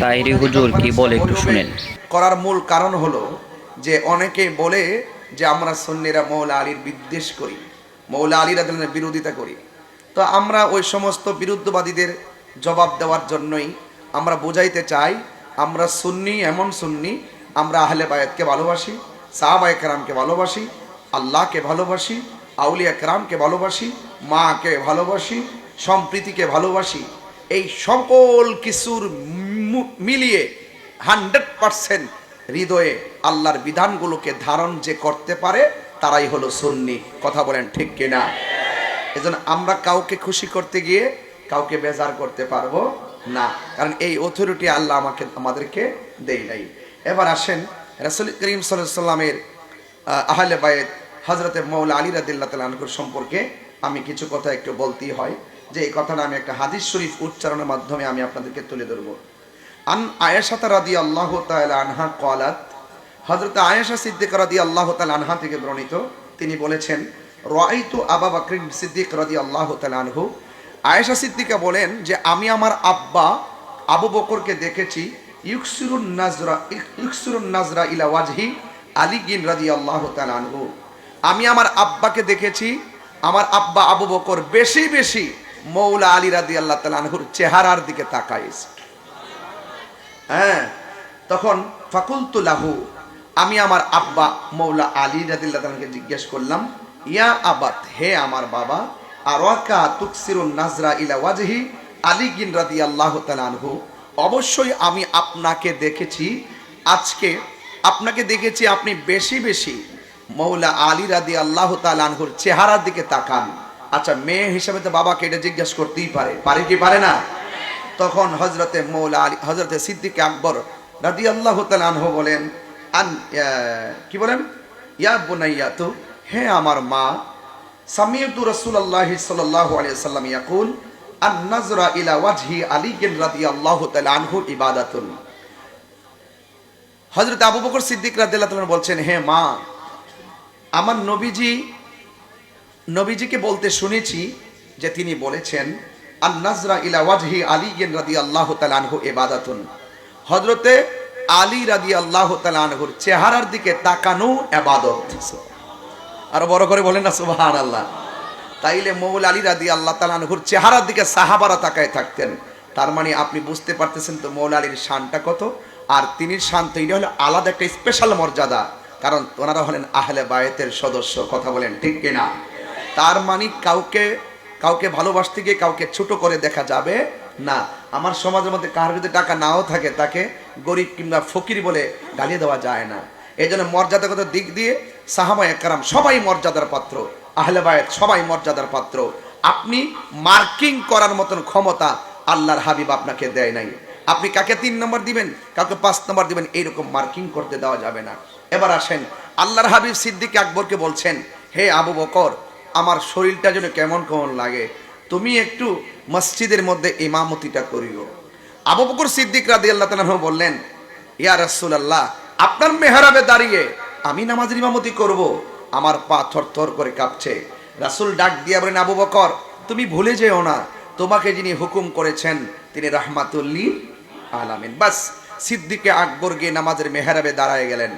তাহিরি হুজুর কি বলে একটু শুনেন। করার মূল কারণ হলো যে অনেকে বলে যে আমরা সুন্নিরা মৌলা আলীর বিদ্বেষ করি, মৌলা আলী রাদিয়াল্লাহু বিরোধিতা করি। তো আমরা ওই সমস্ত বিরুদ্ধবাদীদের জবাব দেওয়ার জন্যই আমরা বোঝাইতে চাই আমরা সুন্নি, এমন সুন্নি আমরা আহলে বায়াতকে ভালোবাসি, সাহাবায়ে কেরামকে ভালোবাসি, আল্লাহকে ভালোবাসি, আউলিয়া কেরামকে ভালোবাসি, মাকে ভালোবাসি, সম্প্রীতিকে ভালোবাসি। এই সকল কিছুর মিলিয়ে 100% হৃদয়ে আল্লাহর বিধানগুলোকে ধারণ যে করতে পারে তারাই হলো সুন্নি। কথা বলেন ঠিক কিনা? এজন্য আমরা কাউকে খুশি করতে গিয়ে কাউকে বেজার করতে পারবো না, কারণ এই অথরিটি আল্লাহ আমাদেরকে দেয় নাই। এবার আসেন রাসূল করিম সাল্লাল্লাহু আলাইহি সাল্লামের আহলে বায়ত হযরতে মাওলা আলী রাদিয়াল্লাহু তাআলা আনহুর সম্পর্কে আমি কিছু কথা একটু বলতেই হয়, যে এই কথাটা আমি একটা হাদিস শরীফ উচ্চারণের মাধ্যমে আমি আপনাদেরকে তুলে ধরবো। আন আয়েশা রাদিয়াল্লাহু তাআলা আনহা ক্বালাত, হযরত আয়েশা সিদ্দিকা রাদিয়াল্লাহু তাআলা আনহা থেকে বর্ণিত, তিনি বলেছেন রাআইতু আবু বকর সিদ্দিক রাদিয়াল্লাহু তাআলা আনহু, আয়েশা সিদ্দিকা বলেন যে আমি আমার আব্বা আবু বকরকে দেখেছি ইউকসিরুন নাজরা ইলা ওয়াজহি আলী রাদিয়াল্লাহু তাআলা আনহু, আমি আমার আব্বাকে দেখেছি, আমার আব্বা আবু বকর বেশি বেশি মৌলা আলী রাদিয়াল্লাহু তাআলা আনহুর চেহারার দিকে তাকাইছে। হ্যাঁ, তখন ফাকুলতু লাহু, আমি আমার আব্বা মৌলা আলী রাদিয়াল্লাহু তাআলাকে জিজ্ঞেস করলাম, ইয়া আবাত, হে আমার বাবা, আরাকা তুকসিরুন নাজরা ইলা ওয়াজহি আলী রাদিয়াল্লাহু তাআলা আনহু, অবশ্যই আমি আপনাকে দেখেছি, আজকে আপনাকে দেখেছি আপনি বেশি বেশি মৌলা আলী রাদিয়াল্লাহু তাআলা আনহুর চেহারার দিকে তাকান। আচ্ছা, মেয়ে হিসেবে তো বাবাকে এটা জিজ্ঞেস করতেই পারে কি পারে না? তখন হযরতে মৌলা আলী, হযরতে সিদ্দিক আকবর রাদিয়াল্লাহু তাআলা আনহু বলেন, কি বলেন, ইয়া বুনাইয়াতু, হে আমার মা, সামিউতু রাসূলুল্লাহি সাল্লাল্লাহু আলাইহি ওয়াসাল্লাম ইয়াকুল আন নাজরা ইলা ওয়াজহি আলী রাদিয়াল্লাহু তাআলা আনহু ইবাদাতুন। হযরত আবু বকর সিদ্দিক রাদিয়াল্লাহু তাআলা বলছেন, হে মা, আমার নবীজিকে বলতে শুনেছি যে তিনি বলেছেন আন নাজরা ইলা ওয়াজহি আলী রাদিয়াল্লাহু তাআলা আনহু ইবাদাতুন, হযরতে আলী রাদিয়াল্লাহু তাআলা আনহুর চেহারার দিকে তাকানো ইবাদত। আর বড় করে বলেন না সুবহানাল্লাহ। তাইলে মৌলা আলী রাদিয়াল্লাহু তাআলা আনহুর চেহারার দিকে সাহাবারা তাকায় থাকতেন। তার মানে আপনি বুঝতে পারতেছেন তো মৌলা আলীর শানটা কত। আর তিনি শান তো এটা হলো আলাদা একটা স্পেশাল মর্যাদা, কারণ ওনারা হলেন আহলে বায়তের সদস্য। কথা বলেন ঠিক কিনা? তার মানে কাউকে ভালোবাসতে গিয়ে কাউকে ছোট করে দেখা যাবে না। আমার সমাজের মধ্যে কারোর যদি টাকা নাও থাকে তাকে গরিব কিংবা ফকির বলে গালিয়ে দেওয়া যায় না। এই জন্য মর্যাদাগত দিক দিয়ে সাহাবায়ে কেরাম সবাই মর্যাদার পাত্র, আহলে বায়ত সবাই মর্যাদার পাত্র। আপনি মার্কিং করার মতন ক্ষমতা আল্লাহর হাবিব আপনাকে দেয় নাই। আপনি কাকে 3 নম্বর দিবেন, কাউকে 5 নম্বর দিবেন, এইরকম মার্কিং করতে দেওয়া যাবে না। এবার আসেন, আল্লাহর হাবিব সিদ্দিক আকবরকে বলছেন, হে আবু বকর, আমার শরীরটা যেন কেমন কেমন লাগে, তুমি একটু মসজিদের মধ্যে ইমামতিটা করিও। আবু বকর সিদ্দিক রাদিয়াল্লাহু তাআলা বললেন, ইয়া রাসূলুল্লাহ, আপনার মেহরাবে দাঁড়িয়ে আমি নামাজের ইমামতি করব? আমার পা থরথর করে কাঁপছে। রাসূল ডাক দিয়া বলেন, আবু বকর, তুমি ভুলে যেও না, তোমাকে যিনি হুকুম করেছেন তিনি রাহমাতুল লিল আলামিন। বাস, সিদ্দিক আকবর গিয়ে নামাজের মেহরাবে দাঁড়ায় গেলেন।